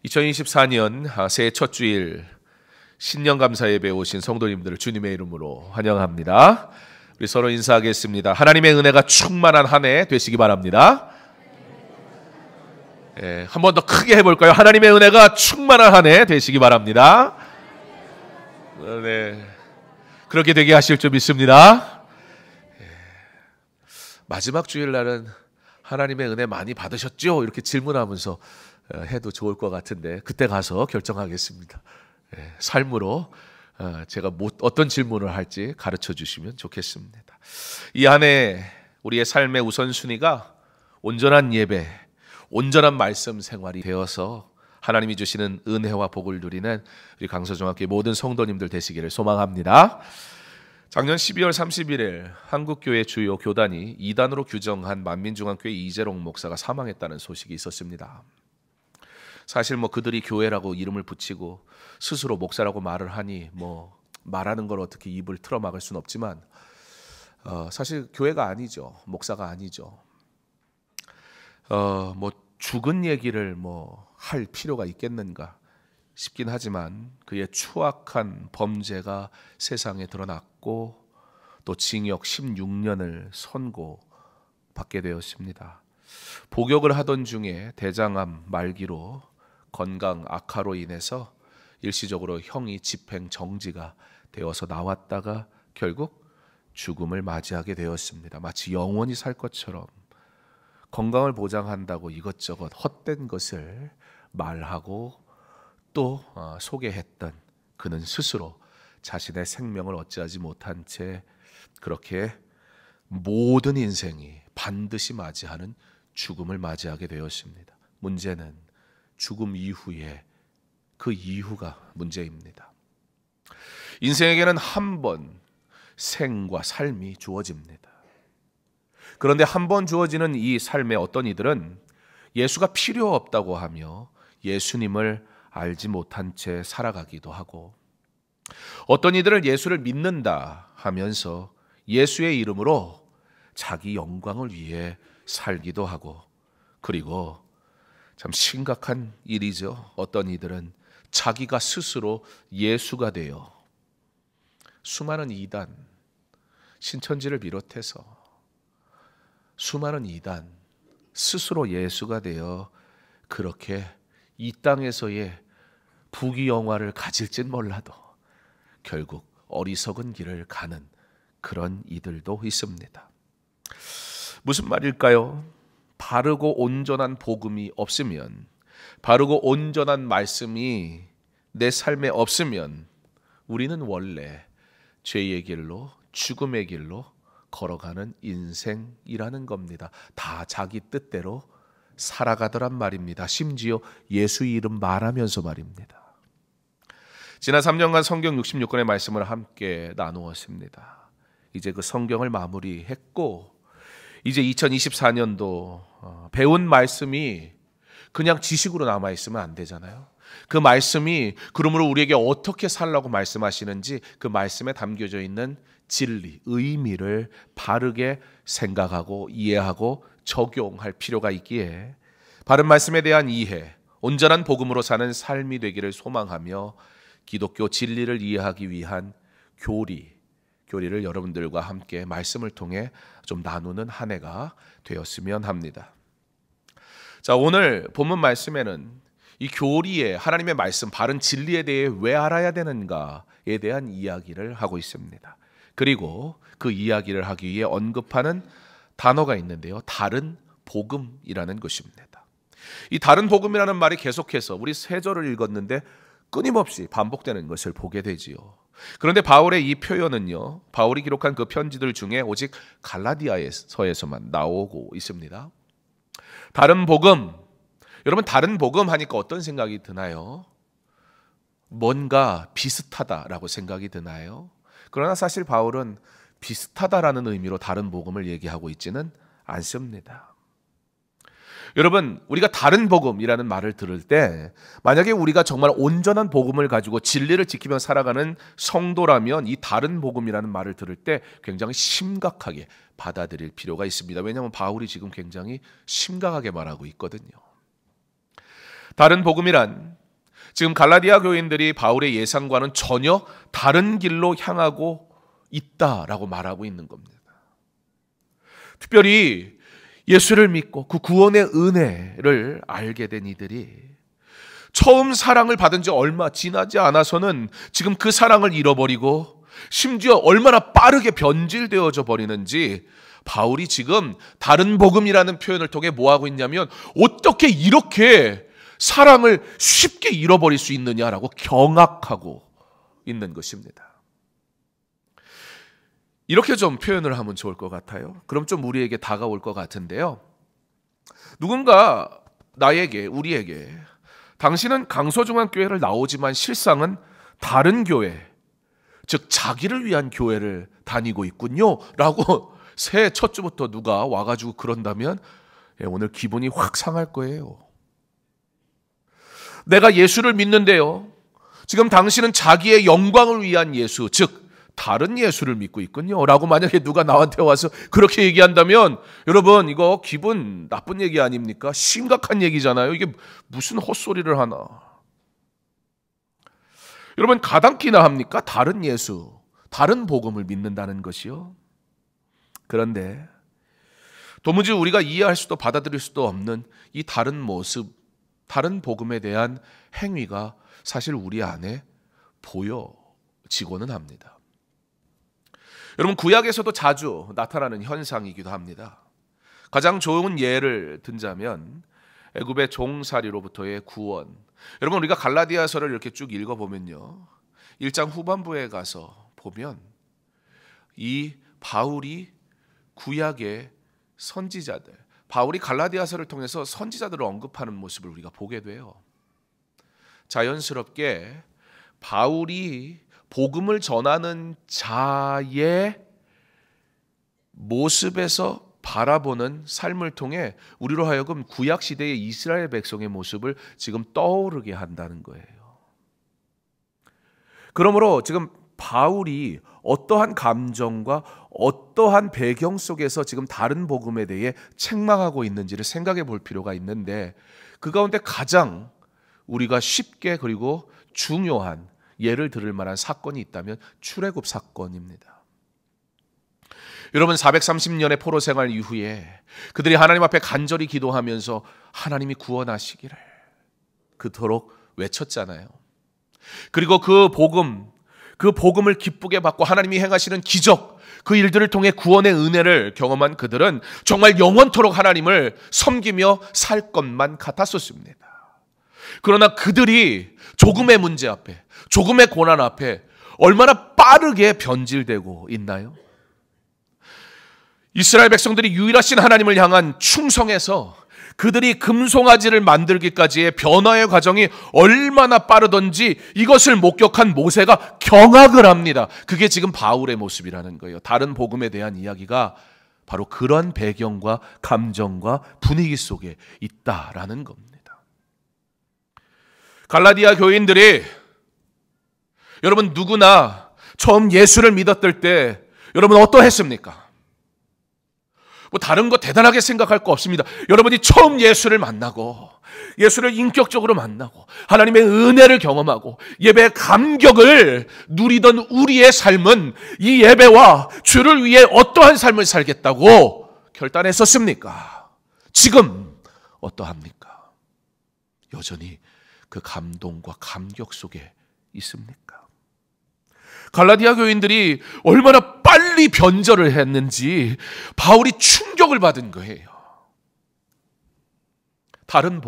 2024년 새해 첫 주일 신년 감사 예배에 오신 성도님들을 주님의 이름으로 환영합니다. 우리 서로 인사하겠습니다. 하나님의 은혜가 충만한 한 해 되시기 바랍니다. 한 번 더 크게 해볼까요? 하나님의 은혜가 충만한 한 해 되시기 바랍니다. 네, 그렇게 되게 하실 줄 믿습니다. 마지막 주일날은 하나님의 은혜 많이 받으셨죠? 이렇게 질문하면서 해도 좋을 것 같은데 그때 가서 결정하겠습니다. 삶으로 제가 어떤 질문을 할지 가르쳐 주시면 좋겠습니다. 이 한 해 우리의 삶의 우선순위가 온전한 예배, 온전한 말씀 생활이 되어서 하나님이 주시는 은혜와 복을 누리는 우리 강서중학교의 모든 성도님들 되시기를 소망합니다. 작년 12월 31일 한국교회 주요 교단이 이단으로 규정한 만민중앙교회 이재롱 목사가 사망했다는 소식이 있었습니다. 사실 그들이 교회라고 이름을 붙이고 스스로 목사라고 말을 하니 말하는 걸 어떻게 입을 틀어막을 수는 없지만 사실 교회가 아니죠. 목사가 아니죠. 죽은 얘기를 할 필요가 있겠는가 싶긴 하지만 그의 추악한 범죄가 세상에 드러났고 또 징역 16년을 선고받게 되었습니다. 복역을 하던 중에 대장암 말기로 건강 악화로 인해서 일시적으로 형이 집행 정지가 되어서 나왔다가 결국 죽음을 맞이하게 되었습니다. 마치 영원히 살 것처럼 건강을 보장한다고 이것저것 헛된 것을 말하고 또 소개했던 그는 스스로 자신의 생명을 어찌하지 못한 채 그렇게 모든 인생이 반드시 맞이하는 죽음을 맞이하게 되었습니다. 문제는 죽음 이후에 그 이후가 문제입니다. 인생에게는 한 번 생과 삶이 주어집니다. 그런데 한 번 주어지는 이 삶에 어떤 이들은 예수가 필요 없다고 하며 예수님을 알지 못한 채 살아가기도 하고 어떤 이들은 예수를 믿는다 하면서 예수의 이름으로 자기 영광을 위해 살기도 하고 그리고 참 심각한 일이죠. 어떤 이들은 자기가 스스로 예수가 되어 수많은 이단, 신천지를 비롯해서 수많은 이단 스스로 예수가 되어 그렇게 이 땅에서의 부귀영화를 가질진 몰라도 결국 어리석은 길을 가는 그런 이들도 있습니다. 무슨 말일까요? 바르고 온전한 복음이 없으면, 바르고 온전한 말씀이 내 삶에 없으면 우리는 원래 죄의 길로, 죽음의 길로 걸어가는 인생이라는 겁니다. 다 자기 뜻대로 살아가더란 말입니다. 심지어 예수 이름 말하면서 말입니다. 지난 3년간 성경 66권의 말씀을 함께 나누었습니다. 이제 그 성경을 마무리했고 이제 2024년도 배운 말씀이 그냥 지식으로 남아있으면 안 되잖아요. 그 말씀이 그러므로 우리에게 어떻게 살라고 말씀하시는지 그 말씀에 담겨져 있는 진리, 의미를 바르게 생각하고 이해하고 적용할 필요가 있기에 바른 말씀에 대한 이해, 온전한 복음으로 사는 삶이 되기를 소망하며 기독교 진리를 이해하기 위한 교리를 여러분들과 함께 말씀을 통해 좀 나누는 한 해가 되었으면 합니다. 자, 오늘 본문 말씀에는 이 교리에 하나님의 말씀, 바른 진리에 대해 왜 알아야 되는가에 대한 이야기를 하고 있습니다. 그리고 그 이야기를 하기 위해 언급하는 단어가 있는데요. 다른 복음이라는 것입니다. 이 다른 복음이라는 말이 계속해서 우리 세 절을 읽었는데 끊임없이 반복되는 것을 보게 되지요. 그런데 바울의 이 표현은요, 바울이 기록한 그 편지들 중에 오직 갈라디아서에서만 나오고 있습니다. 다른 복음, 여러분 다른 복음 하니까 어떤 생각이 드나요? 뭔가 비슷하다라고 생각이 드나요? 그러나 사실 바울은 비슷하다라는 의미로 다른 복음을 얘기하고 있지는 않습니다. 여러분, 우리가 다른 복음이라는 말을 들을 때 만약에 우리가 정말 온전한 복음을 가지고 진리를 지키며 살아가는 성도라면 이 다른 복음이라는 말을 들을 때 굉장히 심각하게 받아들일 필요가 있습니다. 왜냐하면 바울이 지금 굉장히 심각하게 말하고 있거든요. 다른 복음이란 지금 갈라디아 교인들이 바울의 예상과는 전혀 다른 길로 향하고 있다라고 말하고 있는 겁니다. 특별히 예수를 믿고 그 구원의 은혜를 알게 된 이들이 처음 사랑을 받은 지 얼마 지나지 않아서는 지금 그 사랑을 잃어버리고 심지어 얼마나 빠르게 변질되어져 버리는지 바울이 지금 다른 복음이라는 표현을 통해 뭐하고 있냐면 어떻게 이렇게 사랑을 쉽게 잃어버릴 수 있느냐라고 경악하고 있는 것입니다. 이렇게 좀 표현을 하면 좋을 것 같아요. 그럼 좀 우리에게 다가올 것 같은데요. 누군가 나에게, 우리에게 당신은 강서중앙교회를 나오지만 실상은 다른 교회, 즉 자기를 위한 교회를 다니고 있군요 라고 새해 첫 주부터 누가 와가지고 그런다면 오늘 기분이 확 상할 거예요. 내가 예수를 믿는데요, 지금 당신은 자기의 영광을 위한 예수, 즉 다른 예수를 믿고 있군요 라고 만약에 누가 나한테 와서 그렇게 얘기한다면 여러분, 이거 기분 나쁜 얘기 아닙니까? 심각한 얘기잖아요. 이게 무슨 헛소리를 하나. 여러분, 가당키나 합니까? 다른 예수, 다른 복음을 믿는다는 것이요. 그런데 도무지 우리가 이해할 수도 받아들일 수도 없는 이 다른 모습, 다른 복음에 대한 행위가 사실 우리 안에 보여지고는 합니다. 여러분, 구약에서도 자주 나타나는 현상이기도 합니다. 가장 좋은 예를 든자면 애굽의 종살이로부터의 구원. 여러분, 우리가 갈라디아서를 이렇게 쭉 읽어보면요, 1장 후반부에 가서 보면 이 바울이 구약의 선지자들, 바울이 갈라디아서를 통해서 선지자들을 언급하는 모습을 우리가 보게 돼요. 자연스럽게 바울이 복음을 전하는 자의 모습에서 바라보는 삶을 통해 우리로 하여금 구약 시대의 이스라엘 백성의 모습을 지금 떠오르게 한다는 거예요. 그러므로 지금 바울이 어떠한 감정과 어떠한 배경 속에서 지금 다른 복음에 대해 책망하고 있는지를 생각해 볼 필요가 있는데, 그 가운데 가장 우리가 쉽게 그리고 중요한 예를 들을 만한 사건이 있다면 출애굽 사건입니다. 여러분, 430년의 포로 생활 이후에 그들이 하나님 앞에 간절히 기도하면서 하나님이 구원하시기를 그토록 외쳤잖아요. 그리고 그 복음을 기쁘게 받고 하나님이 행하시는 기적, 그 일들을 통해 구원의 은혜를 경험한 그들은 정말 영원토록 하나님을 섬기며 살 것만 같았었습니다. 그러나 그들이 조금의 문제 앞에, 조금의 고난 앞에 얼마나 빠르게 변질되고 있나요? 이스라엘 백성들이 유일하신 하나님을 향한 충성에서 그들이 금송아지를 만들기까지의 변화의 과정이 얼마나 빠르던지 이것을 목격한 모세가 경악을 합니다. 그게 지금 바울의 모습이라는 거예요. 다른 복음에 대한 이야기가 바로 그런 배경과 감정과 분위기 속에 있다라는 겁니다. 갈라디아 교인들이, 여러분, 누구나 처음 예수를 믿었을 때 여러분 어떠했습니까? 뭐 다른 거 대단하게 생각할 거 없습니다. 여러분이 처음 예수를 만나고 예수를 인격적으로 만나고 하나님의 은혜를 경험하고 예배의 감격을 누리던 우리의 삶은 이 예배와 주를 위해 어떠한 삶을 살겠다고 결단했었습니까? 지금 어떠합니까? 여전히 그 감동과 감격 속에 있습니까? 갈라디아 교인들이 얼마나 빨리 변절을 했는지 바울이 충격을 받은 거예요. 다른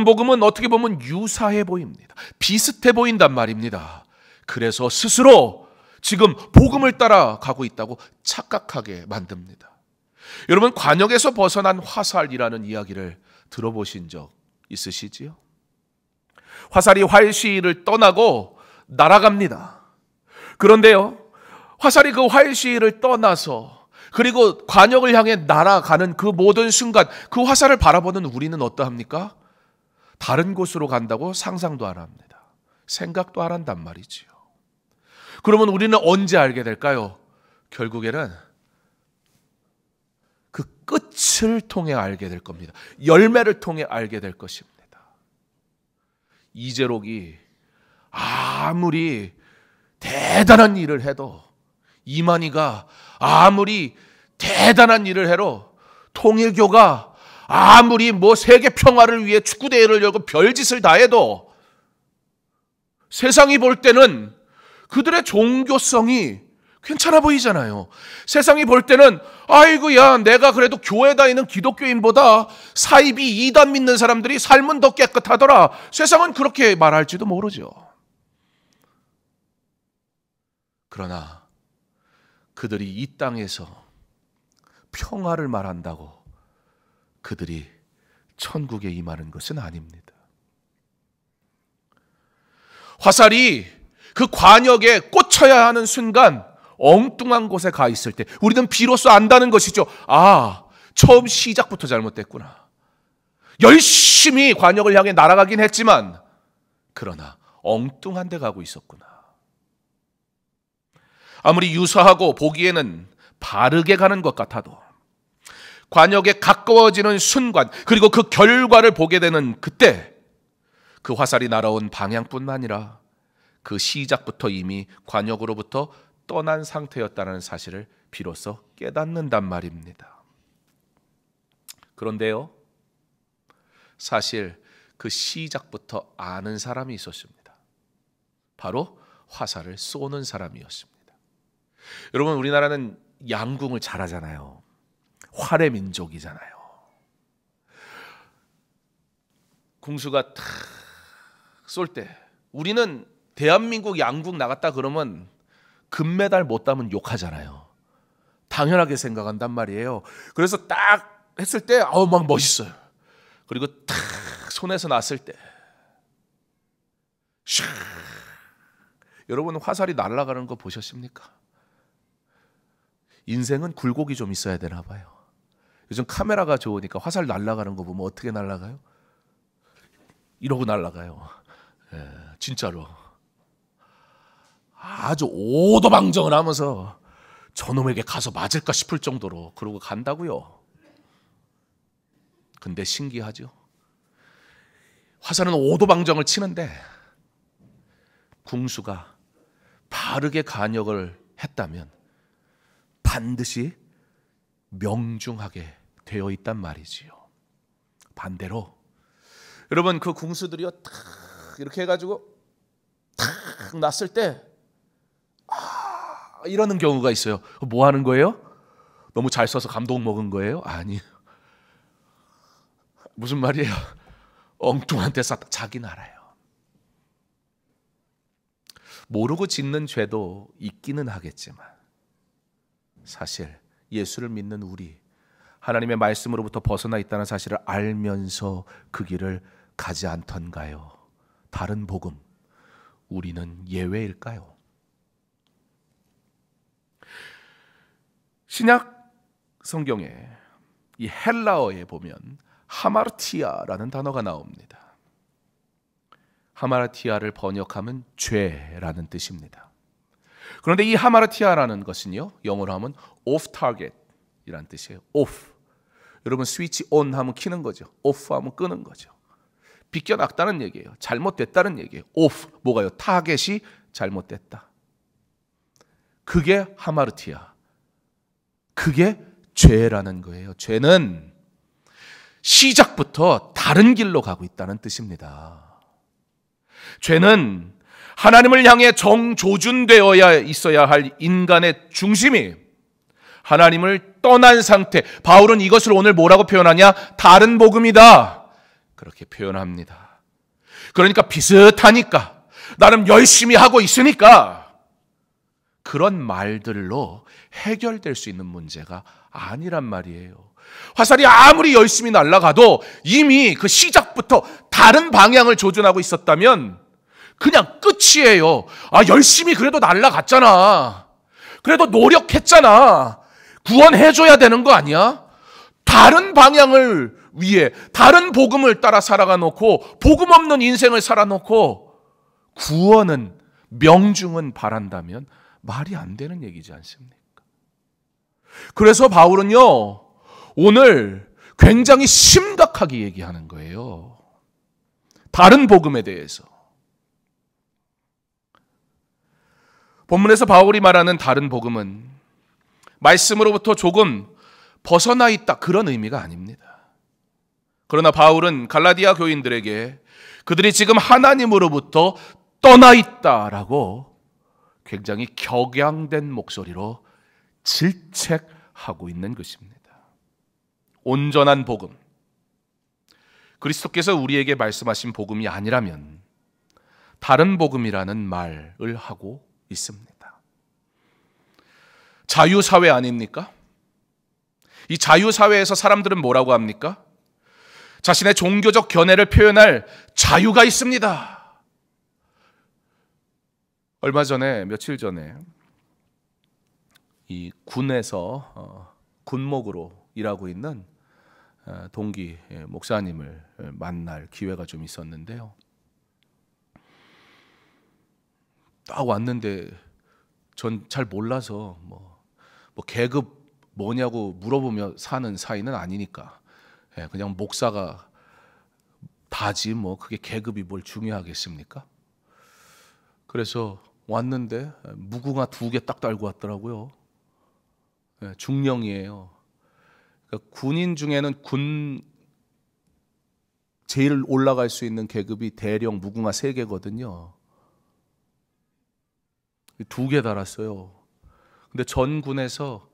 복음은 어떻게 보면 유사해 보입니다. 비슷해 보인단 말입니다. 그래서 스스로 지금 복음을 따라가고 있다고 착각하게 만듭니다. 여러분, 관역에서 벗어난 화살이라는 이야기를 들어보신 적 있으시지요? 화살이 활시위를 떠나고 날아갑니다. 그런데요, 화살이 그 활시위를 떠나서 그리고 관역을 향해 날아가는 그 모든 순간 그 화살을 바라보는 우리는 어떠합니까? 다른 곳으로 간다고 상상도 안 합니다. 생각도 안 한단 말이지요. 그러면 우리는 언제 알게 될까요? 결국에는 그 끝을 통해 알게 될 겁니다. 열매를 통해 알게 될 것입니다. 이재록이 아무리 대단한 일을 해도, 이만희가 아무리 대단한 일을 해도, 통일교가 아무리 세계 평화를 위해 축구대회를 열고 별짓을 다 해도 세상이 볼 때는 그들의 종교성이 괜찮아 보이잖아요. 세상이 볼 때는 아이고야, 내가 그래도 교회 다니는 기독교인보다 사이비 이단 믿는 사람들이 삶은 더 깨끗하더라. 세상은 그렇게 말할지도 모르죠. 그러나 그들이 이 땅에서 평화를 말한다고 그들이 천국에 임하는 것은 아닙니다. 화살이 그 관역에 꽂혀야 하는 순간 엉뚱한 곳에 가 있을 때 우리는 비로소 안다는 것이죠. 아, 처음 시작부터 잘못됐구나. 열심히 관역을 향해 날아가긴 했지만 그러나 엉뚱한 데 가고 있었구나. 아무리 유사하고 보기에는 바르게 가는 것 같아도 관역에 가까워지는 순간, 그리고 그 결과를 보게 되는 그때 그 화살이 날아온 방향뿐만 아니라 그 시작부터 이미 관역으로부터 떠난 상태였다는 사실을 비로소 깨닫는단 말입니다. 그런데요, 사실 그 시작부터 아는 사람이 있었습니다. 바로 화살을 쏘는 사람이었습니다. 여러분, 우리나라는 양궁을 잘하잖아요. 활의 민족이잖아요. 궁수가 탁 쏠 때 우리는 대한민국 양궁 나갔다 그러면 금메달 못 따면 욕하잖아요. 당연하게 생각한단 말이에요. 그래서 딱 했을 때 막 멋있어요. 그리고 탁 손에서 났을 때 샥, 여러분 화살이 날아가는 거 보셨습니까? 인생은 굴곡이 좀 있어야 되나 봐요. 요즘 카메라가 좋으니까 화살 날아가는 거 보면 어떻게 날아가요? 이러고 날아가요. 진짜로 아주 오도방정을 하면서 저놈에게 가서 맞을까 싶을 정도로 그러고 간다고요. 근데 신기하죠. 화살은 오도방정을 치는데 궁수가 바르게 간역을 했다면 반드시 명중하게 되어 있단 말이지요. 반대로 여러분, 그 궁수들이요 탁 이렇게 해가지고 탁 났을 때 이러는 경우가 있어요. 뭐 하는 거예요? 너무 잘 써서 감동 먹은 거예요? 아니요. 무슨 말이에요? 엉뚱한 데 쐈다. 자기는 알아요. 모르고 짓는 죄도 있기는 하겠지만 사실 예수를 믿는 우리, 하나님의 말씀으로부터 벗어나 있다는 사실을 알면서 그 길을 가지 않던가요? 다른 복음, 우리는 예외일까요? 신약 성경에 이 헬라어에 보면 하마르티아라는 단어가 나옵니다. 하마르티아를 번역하면 죄라는 뜻입니다. 그런데 이 하마르티아라는 것은요, 영어로 하면 off target 이란 뜻이에요. off. 여러분, 스위치 on 하면 켜는 거죠. off 하면 끄는 거죠. 비껴났다는 얘기예요. 잘못됐다는 얘기예요. off, 뭐가요? 타겟이 잘못됐다. 그게 하마르티아. 그게 죄라는 거예요. 죄는 시작부터 다른 길로 가고 있다는 뜻입니다. 죄는 하나님을 향해 정조준되어야 있어야 할 인간의 중심이 하나님을 떠난 상태. 바울은 이것을 오늘 뭐라고 표현하냐? 다른 복음이다. 그렇게 표현합니다. 그러니까 비슷하니까, 나름 열심히 하고 있으니까 그런 말들로 해결될 수 있는 문제가 아니란 말이에요. 화살이 아무리 열심히 날아가도 이미 그 시작부터 다른 방향을 조준하고 있었다면 그냥 끝이에요. 열심히 그래도 날아갔잖아. 그래도 노력했잖아. 구원해줘야 되는 거 아니야? 다른 방향을 위해 다른 복음을 따라 살아가 놓고 복음 없는 인생을 살아놓고 구원은, 명중은 바란다면 말이 안 되는 얘기지 않습니까? 그래서 바울은요, 오늘 굉장히 심각하게 얘기하는 거예요. 다른 복음에 대해서. 본문에서 바울이 말하는 다른 복음은 말씀으로부터 조금 벗어나 있다, 그런 의미가 아닙니다. 그러나 바울은 갈라디아 교인들에게 그들이 지금 하나님으로부터 떠나 있다라고 굉장히 격양된 목소리로 질책하고 있는 것입니다. 온전한 복음, 그리스도께서 우리에게 말씀하신 복음이 아니라면 다른 복음이라는 말을 하고 있습니다. 자유사회 아닙니까? 이 자유사회에서 사람들은 뭐라고 합니까? 자신의 종교적 견해를 표현할 자유가 있습니다. 얼마 전에, 며칠 전에 이 군에서 군목으로 일하고 있는 동기 목사님을 만날 기회가 좀 있었는데요. 딱 왔는데 전 잘 몰라서 뭐 계급 뭐냐고 물어보며 사는 사이는 아니니까 그냥 목사가 다지 뭐 그게 계급이 뭘 중요하겠습니까? 그래서 왔는데 무궁화 2개 딱 달고 왔더라고요. 중령이에요. 그러니까 군인 중에는 군 제일 올라갈 수 있는 계급이 대령 무궁화 3개거든요. 2개 달았어요. 근데 전군에서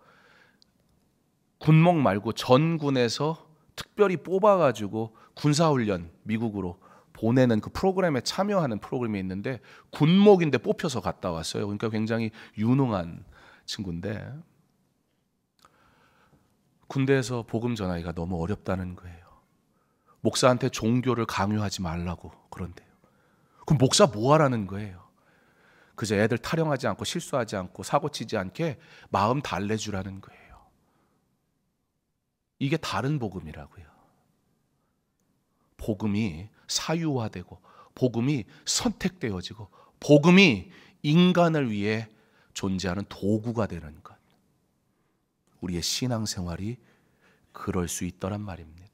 군목 말고 전군에서 특별히 뽑아가지고 군사훈련 미국으로 보내는 그 프로그램에 참여하는 프로그램이 있는데 군목인데 뽑혀서 갔다 왔어요. 그러니까 굉장히 유능한 친구인데 군대에서 복음 전하기가 너무 어렵다는 거예요. 목사한테 종교를 강요하지 말라고 그런대요. 그럼 목사 뭐 하라는 거예요? 그저 애들 타령하지 않고 실수하지 않고 사고치지 않게 마음 달래주라는 거예요. 이게 다른 복음이라고요. 복음이 사유화되고 복음이 선택되어지고 복음이 인간을 위해 존재하는 도구가 되는 것. 우리의 신앙생활이 그럴 수 있더란 말입니다.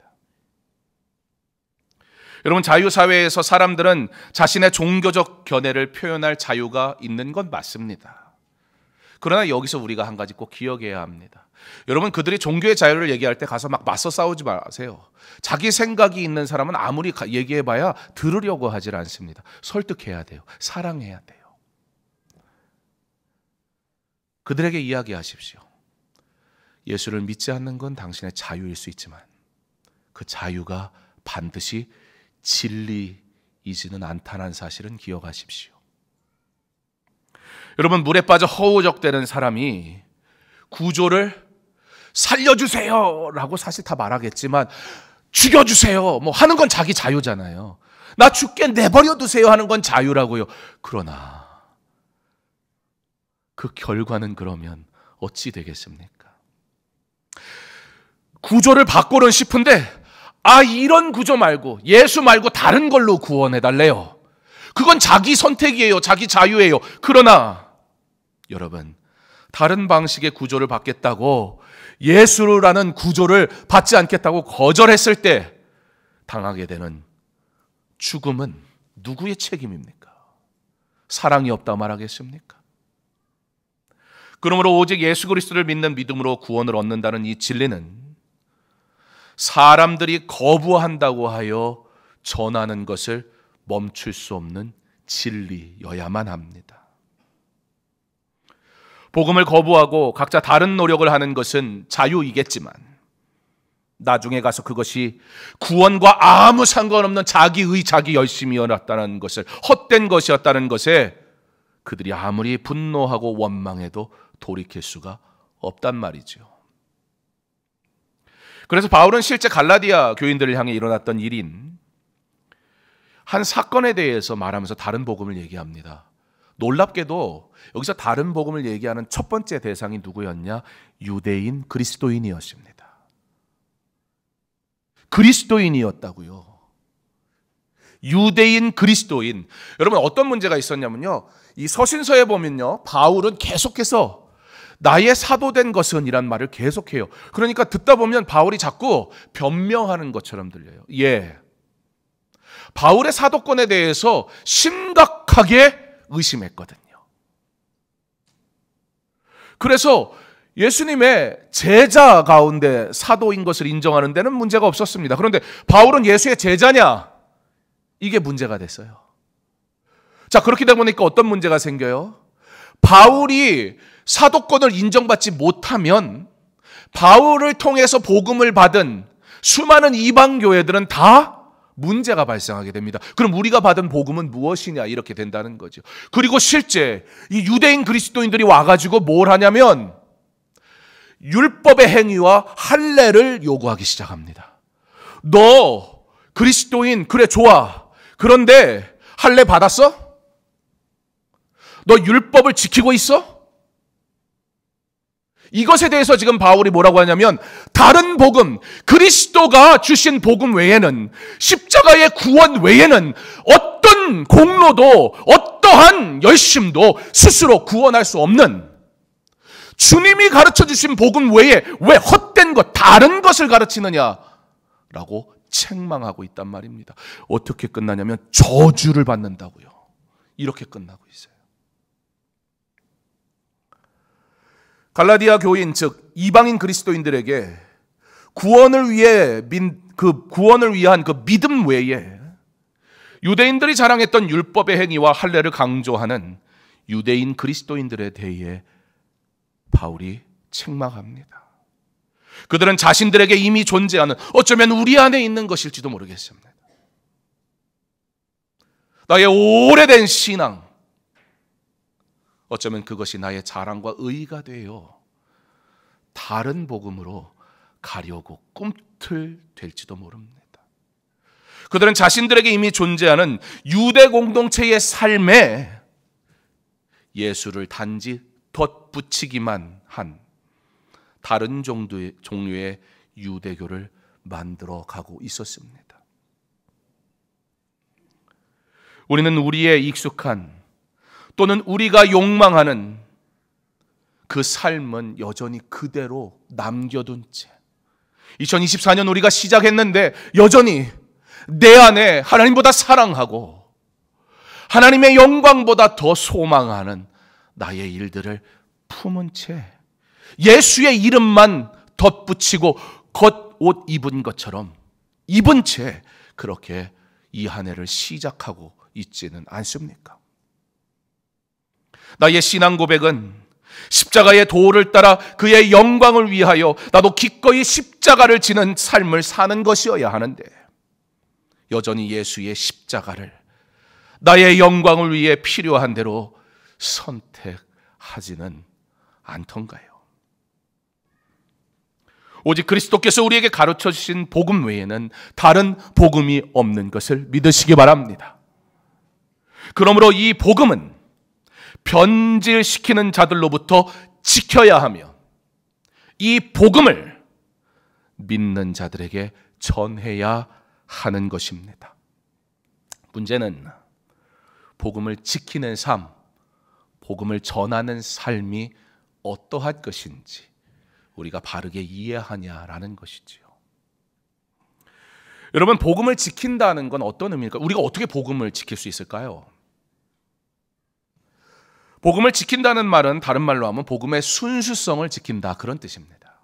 여러분, 자유사회에서 사람들은 자신의 종교적 견해를 표현할 자유가 있는 건 맞습니다. 그러나 여기서 우리가 한 가지 꼭 기억해야 합니다. 여러분, 그들이 종교의 자유를 얘기할 때 가서 막 맞서 싸우지 마세요. 자기 생각이 있는 사람은 아무리 얘기해봐야 들으려고 하질 않습니다. 설득해야 돼요. 사랑해야 돼요. 그들에게 이야기하십시오. 예수를 믿지 않는 건 당신의 자유일 수 있지만 그 자유가 반드시 진리이지는 않다는 사실은 기억하십시오. 여러분, 물에 빠져 허우적대는 사람이 구조를 살려주세요 라고 사실 다 말하겠지만 죽여주세요 뭐 하는 건 자기 자유잖아요. 나 죽게 내버려 두세요 하는 건 자유라고요. 그러나 그 결과는 그러면 어찌 되겠습니까? 구조를 바꾸는 싶은데 이런 구조 말고 예수 말고 다른 걸로 구원해달래요. 그건 자기 선택이에요. 자기 자유예요. 그러나 여러분, 다른 방식의 구조를 받겠다고 예수라는 구조를 받지 않겠다고 거절했을 때 당하게 되는 죽음은 누구의 책임입니까? 사랑이 없다 말하겠습니까? 그러므로 오직 예수 그리스도를 믿는 믿음으로 구원을 얻는다는 이 진리는 사람들이 거부한다고 하여 전하는 것을 멈출 수 없는 진리여야만 합니다. 복음을 거부하고 각자 다른 노력을 하는 것은 자유이겠지만 나중에 가서 그것이 구원과 아무 상관없는 자기의 자기 열심이었다는 것을, 헛된 것이었다는 것에 그들이 아무리 분노하고 원망해도 돌이킬 수가 없단 말이죠. 그래서 바울은 실제 갈라디아 교인들을 향해 일어났던 일인 한 사건에 대해서 말하면서 다른 복음을 얘기합니다. 놀랍게도 여기서 다른 복음을 얘기하는 첫 번째 대상이 누구였냐? 유대인 그리스도인이었습니다. 그리스도인이었다고요. 유대인 그리스도인. 여러분, 어떤 문제가 있었냐면요, 이 서신서에 보면요, 바울은 계속해서 나의 사도된 것은 이란 말을 계속해요. 그러니까 듣다 보면 바울이 자꾸 변명하는 것처럼 들려요. 바울의 사도권에 대해서 심각하게 의심했거든요. 그래서 예수님의 제자 가운데 사도인 것을 인정하는 데는 문제가 없었습니다. 그런데 바울은 예수의 제자냐? 이게 문제가 됐어요. 자, 그렇게 되다 보니까 어떤 문제가 생겨요? 바울이 사도권을 인정받지 못하면 바울을 통해서 복음을 받은 수많은 이방 교회들은 다 문제가 발생하게 됩니다. 그럼 우리가 받은 복음은 무엇이냐? 이렇게 된다는 거죠. 그리고 실제 이 유대인 그리스도인들이 와가지고 뭘 하냐면 율법의 행위와 할례를 요구하기 시작합니다. 너 그리스도인 그래 좋아. 그런데 할례 받았어? 너 율법을 지키고 있어? 이것에 대해서 지금 바울이 뭐라고 하냐면 다른 복음, 그리스도가 주신 복음 외에는, 십자가의 구원 외에는 어떤 공로도 어떠한 열심도 스스로 구원할 수 없는, 주님이 가르쳐 주신 복음 외에 왜 헛된 것, 다른 것을 가르치느냐라고 책망하고 있단 말입니다. 어떻게 끝나냐면 저주를 받는다고요. 이렇게 끝나고 있어요. 갈라디아 교인, 즉 이방인 그리스도인들에게 구원을 위한 그 믿음 외에 유대인들이 자랑했던 율법의 행위와 할례를 강조하는 유대인 그리스도인들에 대해 바울이 책망합니다. 그들은 자신들에게 이미 존재하는, 어쩌면 우리 안에 있는 것일지도 모르겠습니다. 나의 오래된 신앙, 어쩌면 그것이 나의 자랑과 의의가 되어 다른 복음으로 가려고 꿈틀댈지도 모릅니다. 그들은 자신들에게 이미 존재하는 유대 공동체의 삶에 예수를 단지 덧붙이기만 한 다른 종류의 유대교를 만들어 가고 있었습니다. 우리는 우리의 익숙한, 또는 우리가 욕망하는 그 삶은 여전히 그대로 남겨둔 채 2024년 우리가 시작했는데 여전히 내 안에 하나님보다 사랑하고 하나님의 영광보다 더 소망하는 나의 일들을 품은 채 예수의 이름만 덧붙이고 겉옷 입은 것처럼 입은 채 그렇게 이 한 해를 시작하고 있지는 않습니까? 나의 신앙 고백은 십자가의 도를 따라 그의 영광을 위하여 나도 기꺼이 십자가를 지는 삶을 사는 것이어야 하는데 여전히 예수의 십자가를 나의 영광을 위해 필요한 대로 선택하지는 않던가요? 오직 그리스도께서 우리에게 가르쳐 주신 복음 외에는 다른 복음이 없는 것을 믿으시기 바랍니다. 그러므로 이 복음은 변질시키는 자들로부터 지켜야 하며 이 복음을 믿는 자들에게 전해야 하는 것입니다. 문제는 복음을 지키는 삶, 복음을 전하는 삶이 어떠할 것인지 우리가 바르게 이해하냐라는 것이지요. 여러분, 복음을 지킨다는 건 어떤 의미일까? 우리가 어떻게 복음을 지킬 수 있을까요? 복음을 지킨다는 말은 다른 말로 하면 복음의 순수성을 지킨다, 그런 뜻입니다.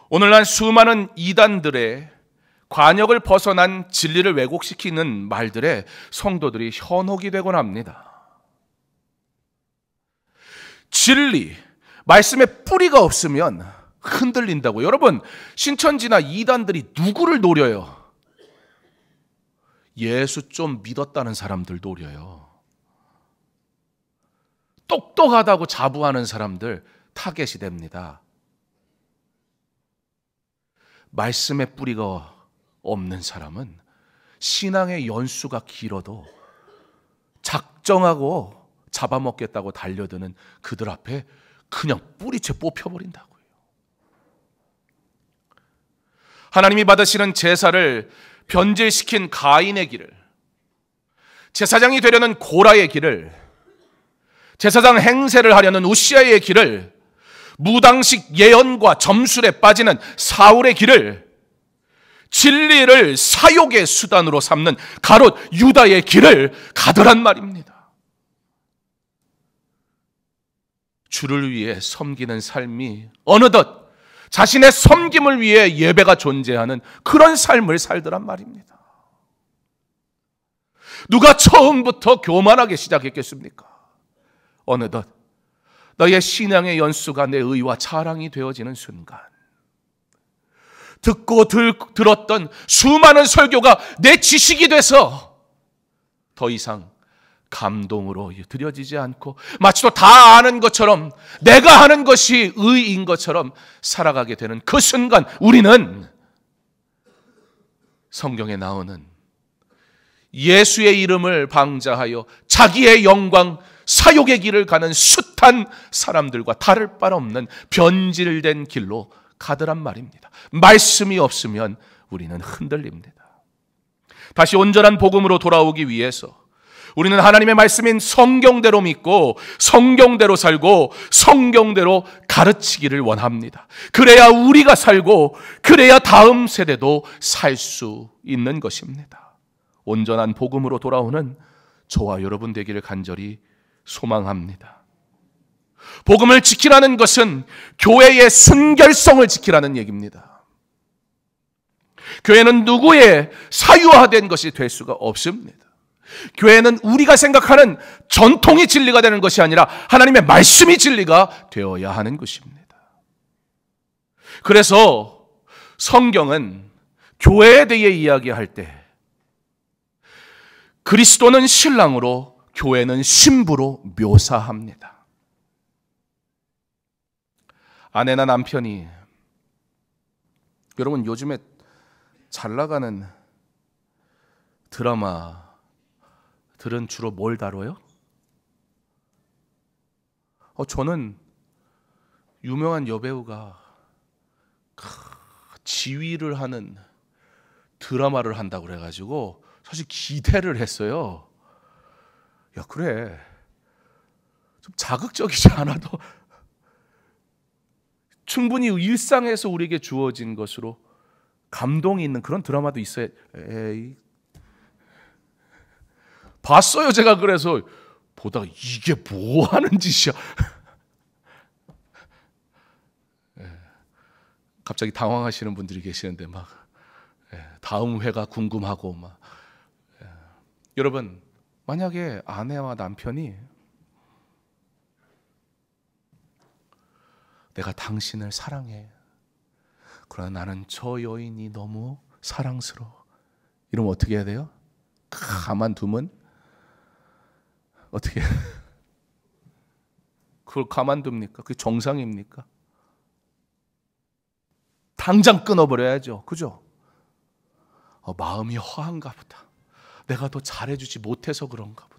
오늘날 수많은 이단들의 관역을 벗어난 진리를 왜곡시키는 말들에 성도들이 현혹이 되곤 합니다. 진리, 말씀에 뿌리가 없으면 흔들린다고. 여러분, 신천지나 이단들이 누구를 노려요? 예수 좀 믿었다는 사람들 노려요. 똑똑하다고 자부하는 사람들 타겟이 됩니다. 말씀에 뿌리가 없는 사람은 신앙의 연수가 길어도 작정하고 잡아먹겠다고 달려드는 그들 앞에 그냥 뿌리채 뽑혀버린다고요. 하나님이 받으시는 제사를 변질시킨 가인의 길을, 제사장이 되려는 고라의 길을, 제사장 행세를 하려는 우시아의 길을, 무당식 예언과 점술에 빠지는 사울의 길을, 진리를 사욕의 수단으로 삼는 가롯 유다의 길을 가더란 말입니다. 주를 위해 섬기는 삶이 어느덧 자신의 섬김을 위해 예배가 존재하는 그런 삶을 살더란 말입니다. 누가 처음부터 교만하게 시작했겠습니까? 어느덧 너의 신앙의 연수가 내 의와 자랑이 되어지는 순간, 듣고 들었던 수많은 설교가 내 지식이 돼서 더 이상 감동으로 드려지지 않고 마치 또 다 아는 것처럼, 내가 하는 것이 의인 것처럼 살아가게 되는 그 순간, 우리는 성경에 나오는 예수의 이름을 방자하여 자기의 영광, 사욕의 길을 가는 숱한 사람들과 다를 바 없는 변질된 길로 가더란 말입니다. 말씀이 없으면 우리는 흔들립니다. 다시 온전한 복음으로 돌아오기 위해서 우리는 하나님의 말씀인 성경대로 믿고 성경대로 살고 성경대로 가르치기를 원합니다. 그래야 우리가 살고 그래야 다음 세대도 살 수 있는 것입니다. 온전한 복음으로 돌아오는 저와 여러분 되기를 간절히 소망합니다. 복음을 지키라는 것은 교회의 순결성을 지키라는 얘기입니다. 교회는 누구의 사유화된 것이 될 수가 없습니다. 교회는 우리가 생각하는 전통이 진리가 되는 것이 아니라 하나님의 말씀이 진리가 되어야 하는 것입니다. 그래서 성경은 교회에 대해 이야기할 때 그리스도는 신랑으로 교회는 신부로 묘사합니다. 아내나 남편이, 여러분 요즘에 잘 나가는 드라마들은 주로 뭘 다뤄요? 저는 유명한 여배우가 지휘를 하는 드라마를 한다고 그래가지고 사실 기대를 했어요. 야, 그래, 좀 자극적이지 않아도 충분히 일상에서 우리에게 주어진 것으로 감동이 있는 그런 드라마도 있어야. 에이, 봤어요. 제가 그래서 보다가 이게 뭐 하는 짓이야. 갑자기 당황하시는 분들이 계시는데 막 다음 회가 궁금하고 막. 여러분, 만약에 아내와 남편이 내가 당신을 사랑해, 그러나 나는 저 여인이 너무 사랑스러워, 이러면 어떻게 해야 돼요? 가만두면 어떻게 그걸 가만둡니까? 그게 정상입니까? 당장 끊어버려야죠. 그죠? 마음이 허한가 보다, 내가 더 잘해주지 못해서 그런가 보다.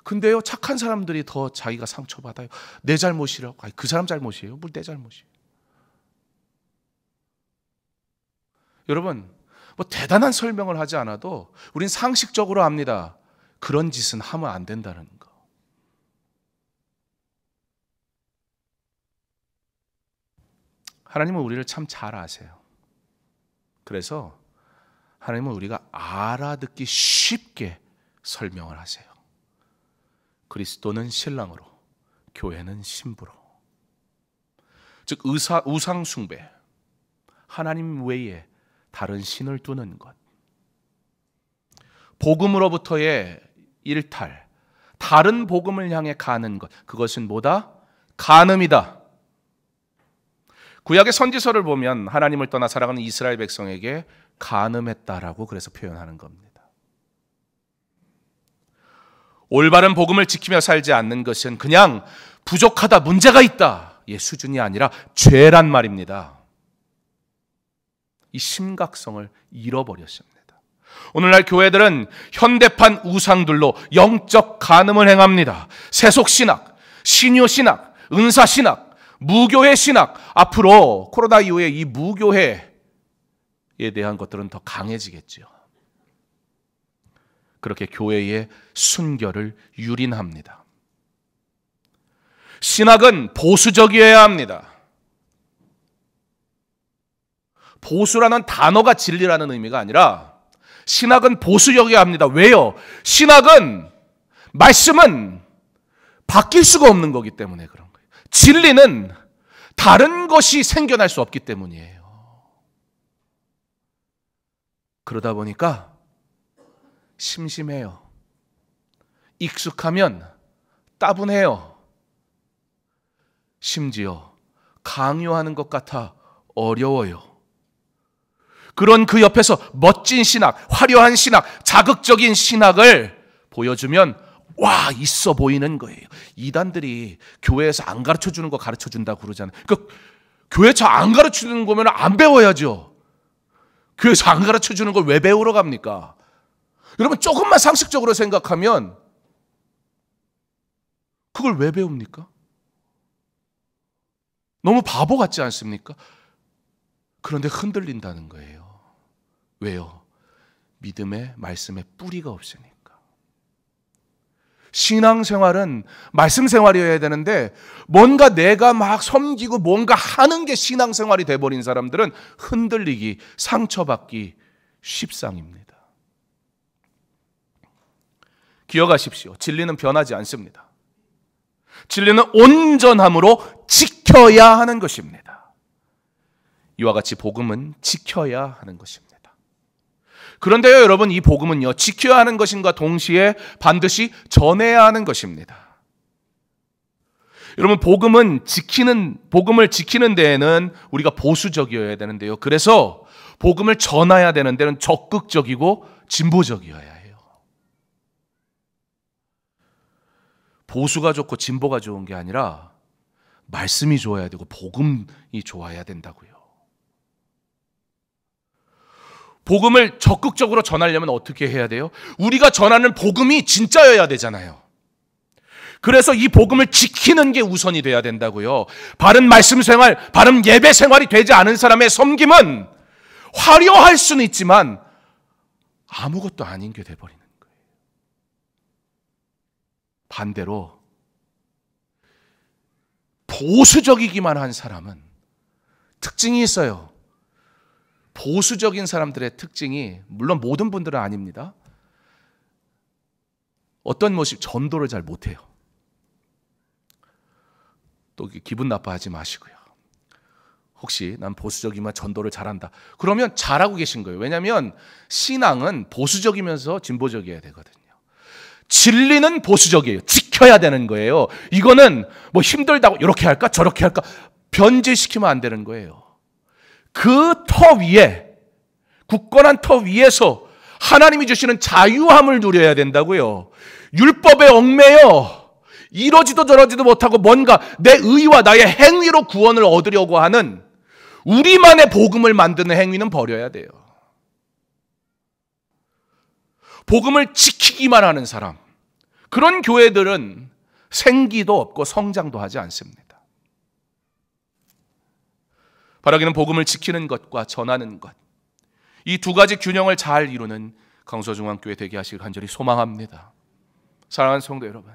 근데요, 착한 사람들이 더 자기가 상처받아요. 내 잘못이라고. 아니, 그 사람 잘못이에요. 뭘 내 잘못이에요. 여러분, 뭐 대단한 설명을 하지 않아도 우린 상식적으로 압니다. 그런 짓은 하면 안 된다는 거. 하나님은 우리를 참 잘 아세요. 그래서 하나님은 우리가 알아듣기 쉽게 설명을 하세요. 그리스도는 신랑으로, 교회는 신부로. 즉 우상 숭배, 하나님 외에 다른 신을 두는 것, 복음으로부터의 일탈, 다른 복음을 향해 가는 것, 그것은 뭐다? 간음이다. 구약의 선지서를 보면 하나님을 떠나 살아가는 이스라엘 백성에게 간음했다라고 그래서 표현하는 겁니다. 올바른 복음을 지키며 살지 않는 것은 그냥 부족하다, 문제가 있다, 의 수준이 아니라 죄란 말입니다. 이 심각성을 잃어버렸습니다. 오늘날 교회들은 현대판 우상들로 영적 간음을 행합니다. 세속신학, 신유신학, 은사신학, 무교회 신학, 앞으로 코로나 이후에 이 무교회에 대한 것들은 더 강해지겠죠. 그렇게 교회의 순결을 유린합니다. 신학은 보수적이어야 합니다. 보수라는 단어가 진리라는 의미가 아니라 신학은 보수 여겨야 합니다. 왜요? 신학은 말씀은 바뀔 수가 없는 거기 때문에 그런 거예요. 진리는 다른 것이 생겨날 수 없기 때문이에요. 그러다 보니까 심심해요. 익숙하면 따분해요. 심지어 강요하는 것 같아 어려워요. 그런 그 옆에서 멋진 신학, 화려한 신학, 자극적인 신학을 보여주면 와, 있어 보이는 거예요. 이단들이 교회에서 안 가르쳐주는 거 가르쳐준다고 그러잖아요. 그러니까 교회에서 안 가르쳐주는 거면 안 배워야죠. 교회에서 안 가르쳐주는 걸 왜 배우러 갑니까? 여러분 조금만 상식적으로 생각하면 그걸 왜 배웁니까? 너무 바보 같지 않습니까? 그런데 흔들린다는 거예요. 왜요? 믿음의 말씀에 뿌리가 없으니까. 신앙생활은 말씀 생활이어야 되는데 뭔가 내가 막 섬기고 뭔가 하는 게 신앙생활이 돼버린 사람들은 흔들리기, 상처받기 쉽상입니다. 기억하십시오. 진리는 변하지 않습니다. 진리는 온전함으로 지켜야 하는 것입니다. 이와 같이 복음은 지켜야 하는 것입니다. 그런데요, 여러분, 이 복음은요, 지켜야 하는 것인가 동시에 반드시 전해야 하는 것입니다. 여러분, 복음을 지키는 데에는 우리가 보수적이어야 되는데요. 그래서 복음을 전해야 되는 데는 적극적이고 진보적이어야 해요. 보수가 좋고 진보가 좋은 게 아니라 말씀이 좋아야 되고 복음이 좋아야 된다고요. 복음을 적극적으로 전하려면 어떻게 해야 돼요? 우리가 전하는 복음이 진짜여야 되잖아요. 그래서 이 복음을 지키는 게 우선이 돼야 된다고요. 바른 말씀 생활, 바른 예배 생활이 되지 않은 사람의 섬김은 화려할 수는 있지만 아무것도 아닌 게 돼버리는 거예요. 반대로 보수적이기만 한 사람은 특징이 있어요. 보수적인 사람들의 특징이, 물론 모든 분들은 아닙니다. 어떤 모습, 전도를 잘 못해요. 또 기분 나빠하지 마시고요. 혹시 난 보수적이면 전도를 잘한다. 그러면 잘하고 계신 거예요. 왜냐하면 신앙은 보수적이면서 진보적이어야 되거든요. 진리는 보수적이에요. 지켜야 되는 거예요. 이거는 뭐 힘들다고 이렇게 할까 저렇게 할까 변제시키면 안 되는 거예요. 그 터 위에, 굳건한 터 위에서 하나님이 주시는 자유함을 누려야 된다고요. 율법에 얽매여 이러지도 저러지도 못하고 뭔가 내 의와 나의 행위로 구원을 얻으려고 하는 우리만의 복음을 만드는 행위는 버려야 돼요. 복음을 지키기만 하는 사람, 그런 교회들은 생기도 없고 성장도 하지 않습니다. 바라기는 복음을 지키는 것과 전하는 것, 이 두 가지 균형을 잘 이루는 강서중앙교회 되게 하시길 간절히 소망합니다. 사랑하는 성도 여러분,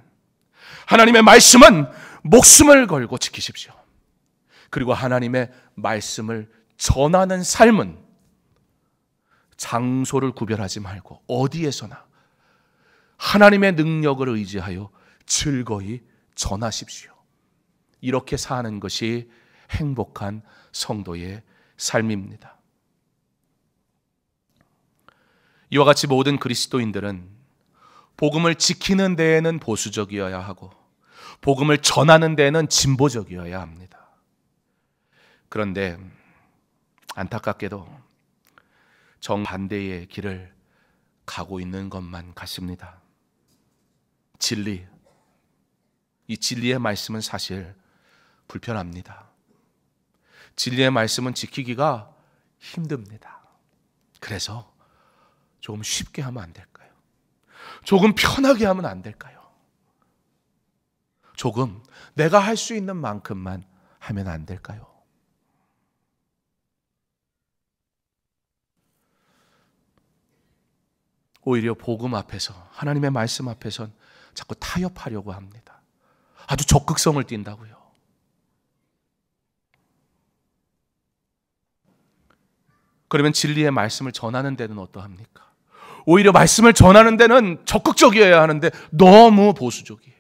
하나님의 말씀은 목숨을 걸고 지키십시오. 그리고 하나님의 말씀을 전하는 삶은 장소를 구별하지 말고 어디에서나 하나님의 능력을 의지하여 즐거이 전하십시오. 이렇게 사는 것이 행복한 성도의 삶입니다. 이와 같이 모든 그리스도인들은 복음을 지키는 데에는 보수적이어야 하고 복음을 전하는 데에는 진보적이어야 합니다. 그런데 안타깝게도 정반대의 길을 가고 있는 것만 같습니다. 진리, 이 진리의 말씀은 사실 불편합니다. 진리의 말씀은 지키기가 힘듭니다. 그래서 조금 쉽게 하면 안 될까요? 조금 편하게 하면 안 될까요? 조금 내가 할 수 있는 만큼만 하면 안 될까요? 오히려 복음 앞에서, 하나님의 말씀 앞에선 자꾸 타협하려고 합니다. 아주 적극성을 띈다고요. 그러면 진리의 말씀을 전하는 데는 어떠합니까? 오히려 말씀을 전하는 데는 적극적이어야 하는데 너무 보수적이에요.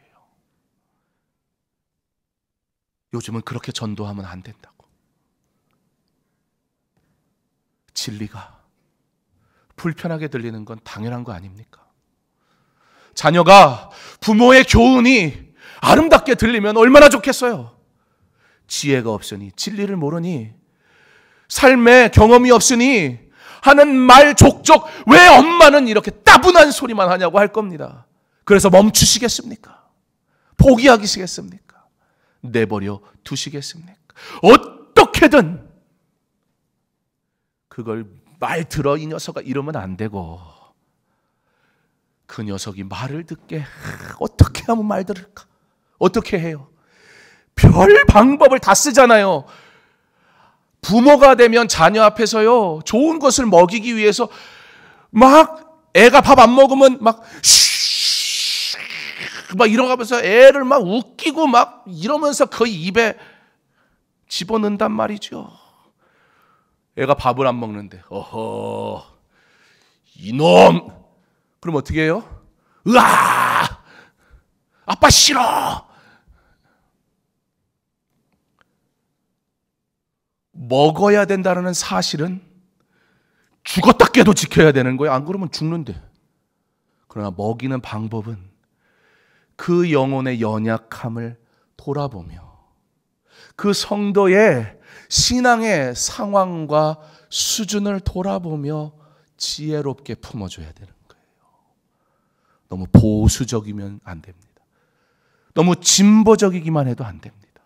요즘은 그렇게 전도하면 안 된다고. 진리가 불편하게 들리는 건 당연한 거 아닙니까? 자녀가 부모의 교훈이 아름답게 들리면 얼마나 좋겠어요. 지혜가 없으니, 진리를 모르니, 삶의 경험이 없으니 하는 말 족족 왜 엄마는 이렇게 따분한 소리만 하냐고 할 겁니다. 그래서 멈추시겠습니까? 포기하시겠습니까? 내버려 두시겠습니까? 어떻게든 그걸 말 들어 이 녀석아 이러면 안 되고, 그 녀석이 말을 듣게 어떻게 하면 말 들을까? 어떻게 해요? 별 방법을 다 쓰잖아요. 부모가 되면 자녀 앞에서요, 좋은 것을 먹이기 위해서 막 애가 밥 안 먹으면 막 이러면서 애를 막 웃기고 막 이러면서 그 입에 집어넣는단 말이죠. 애가 밥을 안 먹는데, 어허, 이놈! 그럼 어떻게 해요? 으아! 아빠 싫어! 먹어야 된다는 사실은 죽었다 깨도 지켜야 되는 거예요. 안 그러면 죽는데. 그러나 먹이는 방법은 그 영혼의 연약함을 돌아보며 그 성도의 신앙의 상황과 수준을 돌아보며 지혜롭게 품어줘야 되는 거예요. 너무 보수적이면 안 됩니다. 너무 진보적이기만 해도 안 됩니다.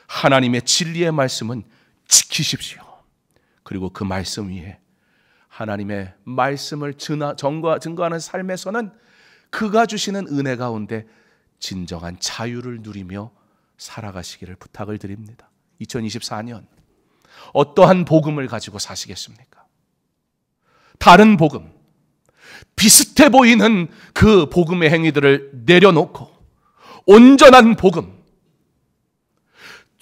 하나님의 진리의 말씀은 지키십시오. 그리고 그 말씀 위에 하나님의 말씀을 증거하는 삶에서는 그가 주시는 은혜 가운데 진정한 자유를 누리며 살아가시기를 부탁을 드립니다. 2024년 어떠한 복음을 가지고 사시겠습니까? 다른 복음, 비슷해 보이는 그 복음의 행위들을 내려놓고 온전한 복음,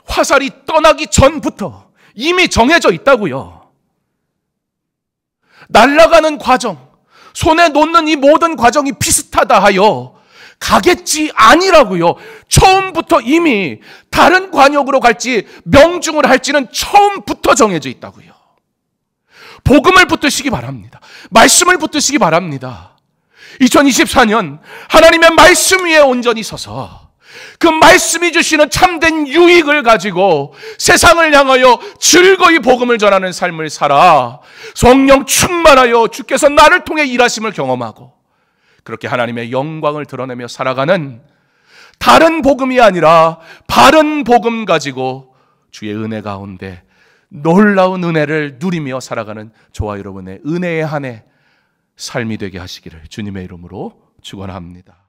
화살이 떠나기 전부터 이미 정해져 있다고요. 날아가는 과정, 손에 놓는 이 모든 과정이 비슷하다 하여 가겠지 아니라고요. 처음부터 이미 다른 관역으로 갈지 명중을 할지는 처음부터 정해져 있다고요. 복음을 붙드시기 바랍니다. 말씀을 붙드시기 바랍니다. 2024년 하나님의 말씀 위에 온전히 서서 그 말씀이 주시는 참된 유익을 가지고 세상을 향하여 즐거이 복음을 전하는 삶을 살아 성령 충만하여 주께서 나를 통해 일하심을 경험하고 그렇게 하나님의 영광을 드러내며 살아가는 다른 복음이 아니라 바른 복음 가지고 주의 은혜 가운데 놀라운 은혜를 누리며 살아가는 저와 여러분의 은혜의 한 해 삶이 되게 하시기를 주님의 이름으로 축원합니다.